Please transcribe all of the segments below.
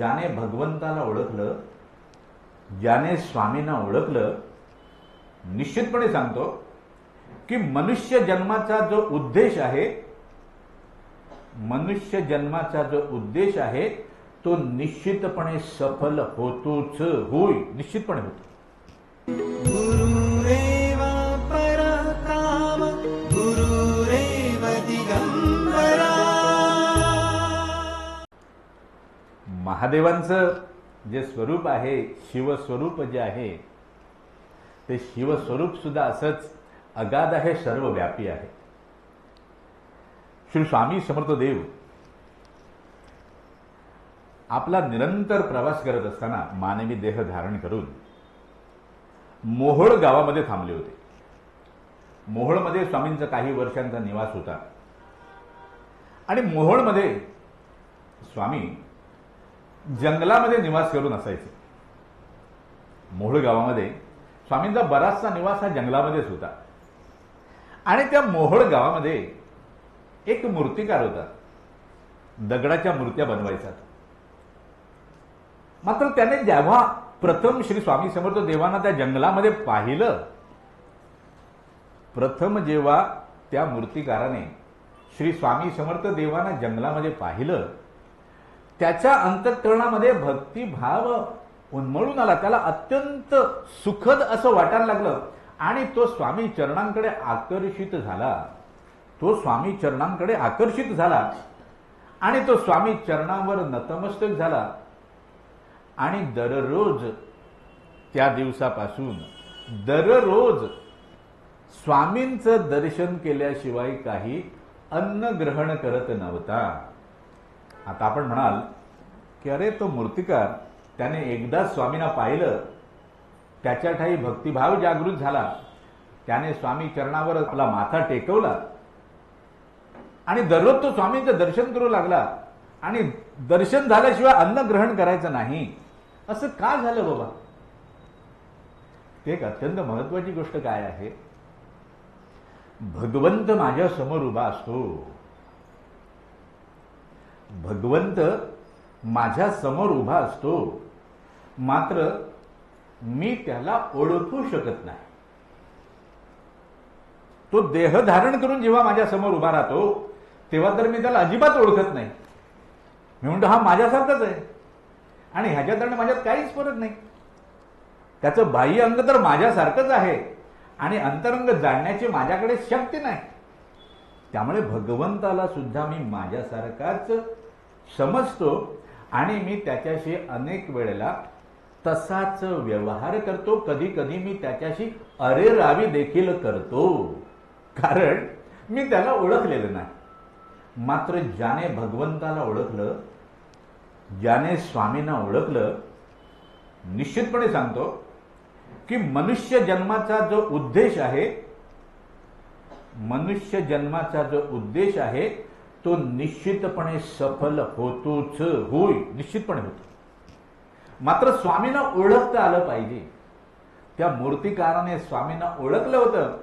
ज्याने भगवंताला ओळखलं, ज्याने स्वामींना ओळखलं, निश्चितपणे सांगतो की मनुष्य जन्माचा जो उद्देश आहे, मनुष्य जन्माचा जो उद्देश आहे तो निश्चितपणे सफल होतोच, होय, निश्चितपणे होतो. गुरुरेव परकाम गुरुरेव दिगंबरा. महादेवांचं जे स्वरूप आहे, शिवस्वरूप जे आहे, ते शिवस्वरूप सुद्धा असंच अगाध आहे, सर्वव्यापी आहे. श्री स्वामी समर्थ देव आपला निरंतर प्रवास करत असताना मानवी देह धारण करून मोहोळ गावामध्ये थांबले होते. मोहोळमध्ये स्वामींचा काही वर्षांचा निवास होता आणि मोहोळमध्ये स्वामी जंगलामध्ये निवास करून असायचे. मोहोळ गावामध्ये स्वामींचा बराचसा निवास हा जंगलामध्येच होता आणि त्या मोहोळ गावामध्ये एक मूर्तिकार होता, दगडाच्या मूर्त्या बनवायचा. मात्र त्याने जेव्हा प्रथम श्री स्वामी समर्थ देवांना त्या जंगलामध्ये पाहिलं, प्रथम जेव्हा त्या मूर्तिकाराने श्री स्वामी समर्थ देवांना जंगलामध्ये पाहिलं, त्याच्या अंतःकरणामध्ये भक्तिभाव उन्मळून आला. त्याला अत्यंत सुखद असं वाटायला लागलं आणि तो स्वामी चरणांकडे आकर्षित झाला. तो स्वामी चरणांकडे आकर्षित झाला आणि तो स्वामी चरणांवर नतमस्तक झाला आणि दररोज त्या दिवसापासून दररोज स्वामींचं दर्शन केल्याशिवाय काही अन्न ग्रहण करत नव्हता. आता आपण म्हणाल की अरे तो मूर्तिकार, त्याने एकदा स्वामींना पाहिलं, त्याच्या ठाई भक्तिभाव जागृत झाला, त्याने स्वामी चरणावर आपला माथा टेकवला आणि दररोज तो स्वामींचं दर्शन करू लागला आणि दर्शन झाल्याशिवाय अन्न ग्रहण करायचं नाही. असं का झालं बाबा? एक अत्यंत महत्वाची गोष्ट काय आहे, भगवंत माझ्या समोर उभा असतो, भगवंत माझ्या समोर उभा असतो, मात्र मी त्याला ओळखू शकत नाही. तो देह धारण करून जेव्हा माझ्या समोर उभा राहतो तेव्हा तर मी त्याला अजिबात ओळखत नाही. मी म्हणतो हा माझ्यासारखाच आहे आणि ह्याच्यात आणि माझ्यात काहीच फरक नाही. त्याचं बाह्य अंग तर माझ्यासारखंच आहे आणि अंतरंग जाणण्याची माझ्याकडे शक्ती नाही. त्यामुळे भगवंताला सुद्धा मी माझ्यासारखाच समजतो आणि मी त्याच्याशी अनेक वेळेला तसाच व्यवहार करतो. कधी कधी मी त्याच्याशी अरेरावी देखील करतो, कारण मी त्याला ओळखलेलं नाही. मात्र ज्याने भगवंताला ओळखलं, ज्याने स्वामींना ओळखलं, निश्चितपणे सांगतो की मनुष्य जन्माचा जो उद्देश आहे, मनुष्य जन्माचा जो उद्देश आहे तो निश्चितपणे सफल होतोच, होय, निश्चितपणे होतो. मात्र स्वामींना ओळखता आलं पाहिजे. त्या मूर्तिकाराने स्वामींना ओळखलं होतं,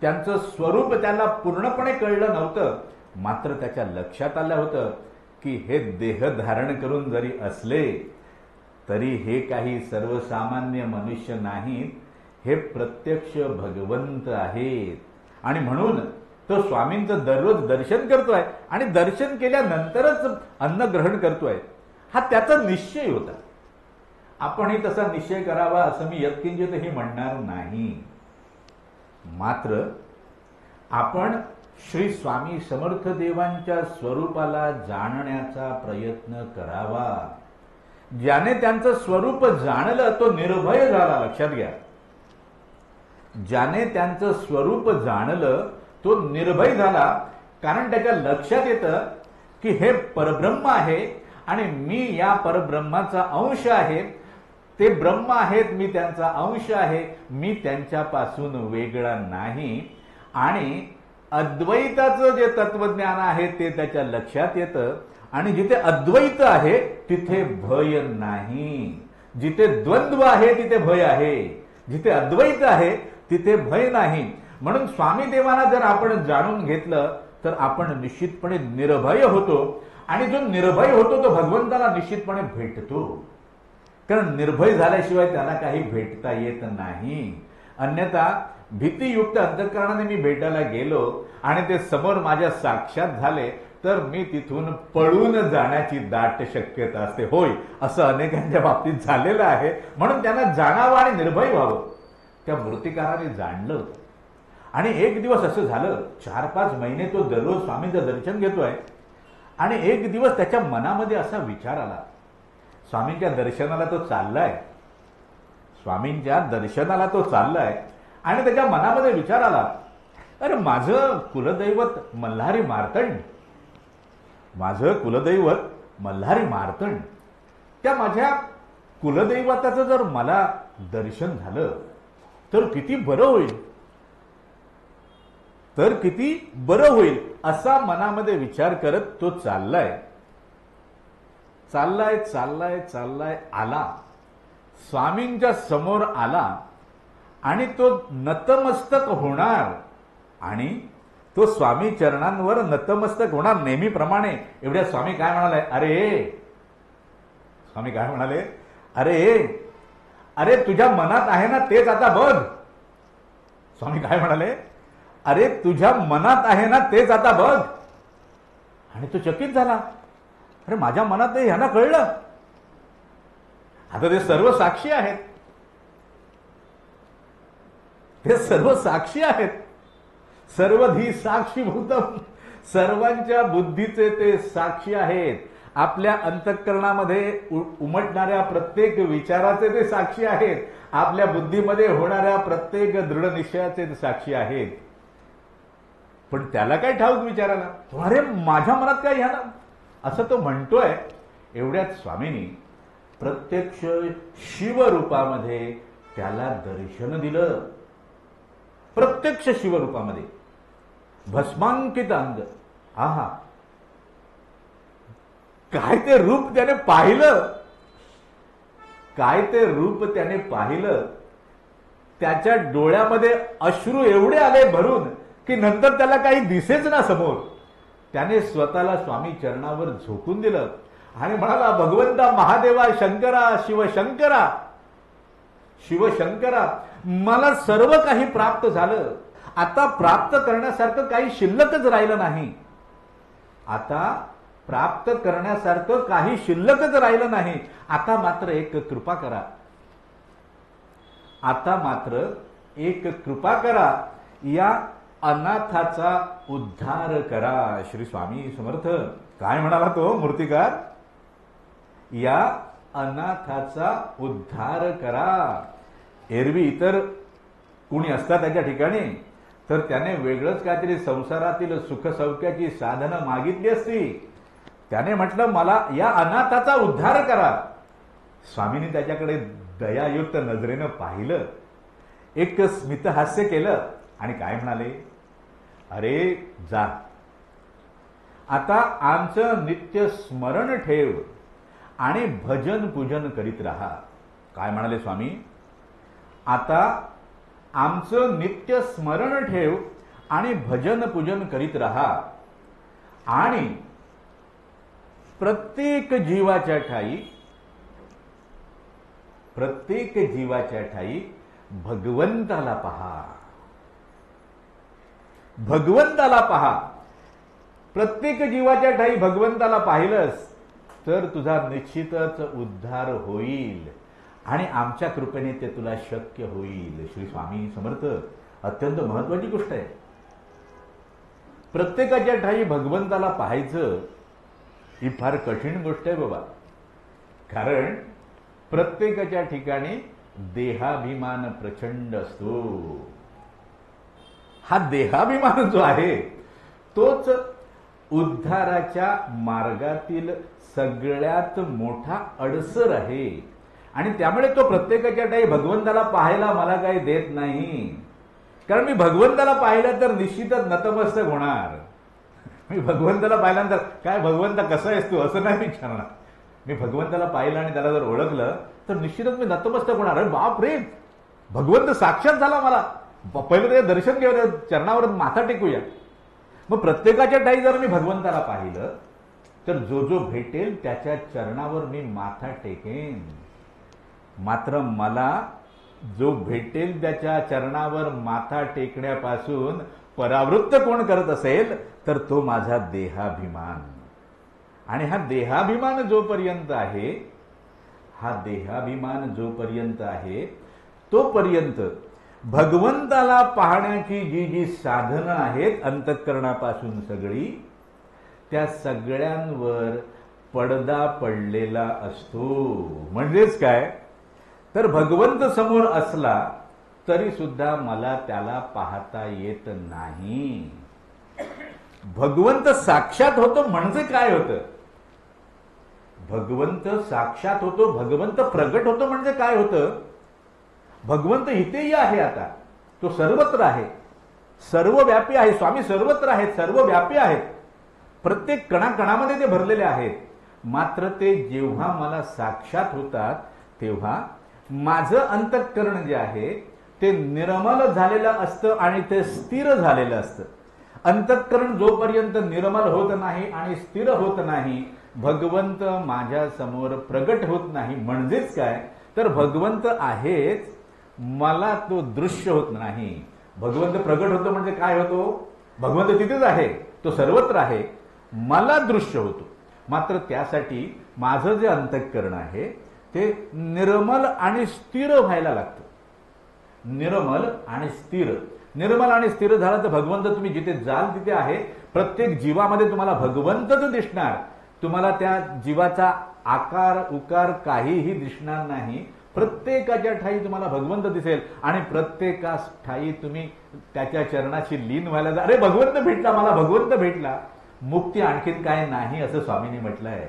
त्यांचं स्वरूप त्याला पूर्णपणे कळलं नव्हतं, मात्र त्याच्या लक्षात आलं होतं की हे देह धारण करून जरी असले तरी हे काही सर्वसामान्य मनुष्य नाहीत, हे प्रत्यक्ष भगवंत आहेत. आणि म्हणून तो स्वामींचं दररोज दर्शन करतोय आणि दर्शन केल्यानंतरच अन्न ग्रहण करतोय, हा त्याचा निश्चय होता. आपणही तसा निश्चय करावा असं मी यत्किंचितही म्हणणार नाही. मात्र आपण श्री स्वामी समर्थ देवांच्या स्वरूपाला जाणण्याचा प्रयत्न करावा. ज्याने त्यांचं स्वरूप जाणलं तो निर्भय झाला. लक्षात घ्या, ज्याने त्यांचं स्वरूप जाणलं तो निर्भय झाला, कारण त्याच्या लक्षात येतं की हे परब्रह्म आहे आणि मी या परब्रह्माचा अंश आहे. ते ब्रह्म आहेत, मी त्यांचा अंश आहे, मी त्यांच्यापासून वेगळा नाही. आणि अद्वैताचं जे तत्वज्ञान आहे ते त्याच्या लक्षात येतं. आणि जिथे अद्वैत आहे तिथे भय नाही, जिथे द्वंद्व आहे तिथे भय आहे, जिथे अद्वैत आहे तिथे भय नाही. म्हणून स्वामी देवांना जर आपण जाणून घेतलं तर आपण निश्चितपणे निर्भय होतो आणि जो निर्भय होतो तो भगवंताला निश्चितपणे भेटतो. कारण निर्भय झाल्याशिवाय त्याला काही भेटता येत नाही. अन्यथा भीतीयुक्त अंतःकरणाने मी भेटायला गेलो आणि ते समोर माझ्या साक्षात झाले तर मी तिथून पळून जाण्याची दाट शक्यता असते. होय, असं अनेकांच्या बाबतीत झालेलं आहे. म्हणून त्यांना जाणावं आणि निर्भय व्हावं. त्या मूर्तिकाराने जाणलं आणि एक दिवस असं झालं, 4-5 महिने तो दररोज स्वामींचं दर्शन घेतोय आणि एक दिवस त्याच्या मनामध्ये असा विचार आला. स्वामींच्या दर्शनाला तो चाललाय, स्वामींच्या दर्शनाला तो चाललाय आणि त्याच्या मनामध्ये विचार आला, अरे माझं कुलदैवत मल्हारी मार्तंड, माझं कुलदैवत मल्हारी मार्तंड, त्या माझ्या कुलदैवताचं जर मला दर्शन झालं तर किती बरं होईल, तर किती बरं होईल, असा मनामध्ये विचार करत तो चाललाय चाललाय चाललाय चाललाय आला, स्वामींच्या समोर आला आणि तो नतमस्तक होणार आणि तो स्वामी चरणांवर नतमस्तक होणार. नेहमीप्रमाणे एवढ्या स्वामी काय म्हणाले, अरे स्वामी काय म्हणाले, अरे अरे तुझ्या मनात आहे ना तेच आता बघ. स्वामी काय म्हणाले, अरे तुझ्या मनात आहे ना तेच आता बघ. आणि तो चकित झाला, अरे माझ्या मनात नाही, ह्यांना कळलं. आता ते सर्व साक्षी आहेत, ते सर्व साक्षी आहेत. सर्वधी साक्षीभूतम, सर्वांच्या बुद्धीचे ते साक्षी आहेत. आपल्या अंतःकरणामध्ये उमटणाऱ्या प्रत्येक विचाराचे ते साक्षी आहेत. आपल्या बुद्धीमध्ये होणाऱ्या प्रत्येक दृढ निश्चयाचे ते साक्षी आहेत. पण त्याला काय ठाऊक विचारायला, अरे माझ्या मनात काय ह्या ना, असं तो म्हणतोय. एवढ्यात स्वामींनी प्रत्यक्ष शिवरूपामध्ये त्याला दर्शन दिलं. प्रत्यक्ष शिवरूपामध्ये भस्मांकित अंग. आहा, काय ते रूप त्याने पाहिलं, काय ते रूप त्याने पाहिलं. त्याच्या डोळ्यामध्ये अश्रू एवढे आले भरून की नंतर त्याला काही दिसेच ना समोर. त्याने स्वतःला स्वामी चरणावर झोकून दिलं आणि म्हणाला, भगवंता महादेवा शंकरा शिवशंकरा, शिवशंकरा, मला सर्व काही प्राप्त झालं. आता प्राप्त करण्यासारखं काही शिल्लकच राहिलं नाही. आता प्राप्त करण्यासारखं काही शिल्लकच राहिलं नाही. आता मात्र एक कृपा करा, आता मात्र एक कृपा करा, या अनाथाचा उद्धार करा. श्री स्वामी समर्थ. काय म्हणाला तो मूर्तिकार, या अनाथाचा उद्धार करा. एरवी इतर कुणी असतात त्याच्या ठिकाणी तर त्याने वेगळंच काहीतरी संसारातील सुखसौख्याची साधनं मागितली असती. त्याने म्हटलं, मला या अनाथाचा उद्धार करा. स्वामींनी त्याच्याकडे दयायुक्त नजरेनं पाहिलं, एक स्मितहास्य केलं आणि काय म्हणाले, अरे जा, आता आमचं नित्य स्मरण ठेव आणि भजन पूजन करीत राहा. काय म्हणाले स्वामी, आता आमचं नित्य स्मरण ठेव आणि भजन पूजन करीत राहा आणि प्रत्येक जीवाच्या ठाई भगवंताला पहा, भगवंताला पहा. प्रत्येक जीवाच्या ठाई भगवंताला पाहिलंस तर तुझा निश्चितच उद्धार होईल आणि आमच्या कृपेने ते तुला शक्य होईल. श्री स्वामी समर्थ. अत्यंत महत्वाची गोष्ट आहे. प्रत्येकाच्या ठाई भगवंताला पाहायचं ही फार कठीण गोष्ट आहे बाबा. कारण प्रत्येकाच्या ठिकाणी देहाभिमान प्रचंड असतो. हा देहाभिमान जो आहे तोच उद्धाराच्या मार्गातील सगळ्यात मोठा अडसर आहे आणि त्यामुळे तो प्रत्येकाच्या ठाई भगवंताला पाहायला मला काही देत नाही. कारण मी भगवंताला पाहिलं तर निश्चितच नतमस्तक होणार. मी भगवंताला पाहिल्यानंतर काय भगवंता कसा आहेस तू असं नाही विचारणार. मी भगवंताला पाहिलं आणि त्याला जर ओळखलं तर निश्चितच मी नतमस्तक होणार. अरे बाप रे, भगवंत साक्षात झाला मला, पहिलं ते दर्शन घेऊया, चरणावर माथा टेकूया. मग प्रत्येकाच्या ठाई जर मी भगवंताला पाहिलं तर जो जो भेटेल त्याच्या चरणावर मी माथा टेकेन. मात्र मला जो भेटेल त्याच्या चरणावर माथा टेकण्यापासून परावृत्त कोण करत असेल तर तो माझा देहाभिमान. आणि हा देहाभिमान जोपर्यंत आहे, हा देहाभिमान जोपर्यंत आहे तोपर्यंत भगवंताला पाहण्याची जी जी साधनं आहेत अंतःकरणापासून सगळी, त्या सगळ्यांवर पडदा पडलेला असतो. म्हणजेच काय, तर भगवंत समोर असला तरी सुद्धा मला त्याला पाहता येत नाही. भगवंत साक्षात होतो म्हणजे काय होतं? भगवंत साक्षात होतो, भगवंत प्रगट होतो म्हणजे काय होतं? भगवंत इथेही आहे, आता तो सर्वत्र आहे, सर्वव्यापी आहे. स्वामी सर्वत्र आहेत, सर्वव्यापी आहेत, प्रत्येक कणाकणामध्ये ते भरलेले आहेत. मात्र ते जेव्हा मला साक्षात होतात तेव्हा माझं अंतःकरण जे आहे ते निर्मल झालेलं असतं आणि ते स्थिर झालेलं असतं. अंतःकरण जोपर्यंत निर्मल होत नाही आणि स्थिर होत नाही, भगवंत माझ्या समोर प्रगट होत नाही. म्हणजेच काय, तर भगवंत आहेच, मला तो दृश्य होत नाही. भगवंत प्रगट होतो म्हणजे काय होतो? भगवंत तिथेच आहे, तो सर्वत्र आहे, मला दृश्य होतो. मात्र त्यासाठी माझं जे अंतःकरण आहे ते निर्मल आणि स्थिर व्हायला लागतं. निर्मल आणि स्थिर. निर्मल आणि स्थिर झालं तर भगवंत तुम्ही जिथे जाल तिथे आहे. प्रत्येक जीवामध्ये तुम्हाला भगवंतच दिसणार. तुम्हाला त्या जीवाचा आकार उकार काहीही दिसणार नाही. प्रत्येकाच्या ठाई तुम्हाला भगवंत दिसेल आणि प्रत्येका ठाई तुम्ही त्याच्या चरणाशी लीन व्हायला जा. अरे भगवंत भेटला, मला भगवंत भेटला, मुक्ती आणखीन काय नाही असं स्वामींनी म्हटलंय.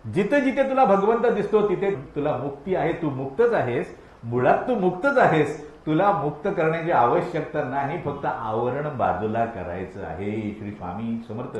जिथे जिथे तुला भगवंत दिसतो तिथे तुला मुक्ती आहे, तू मुक्तच आहेस. मुळात तू मुक्तच आहेस. तुला मुक्त करण्याची आवश्यकता नाही, फक्त आवरण बाजूला करायचं आहे. श्री स्वामी समर्थ.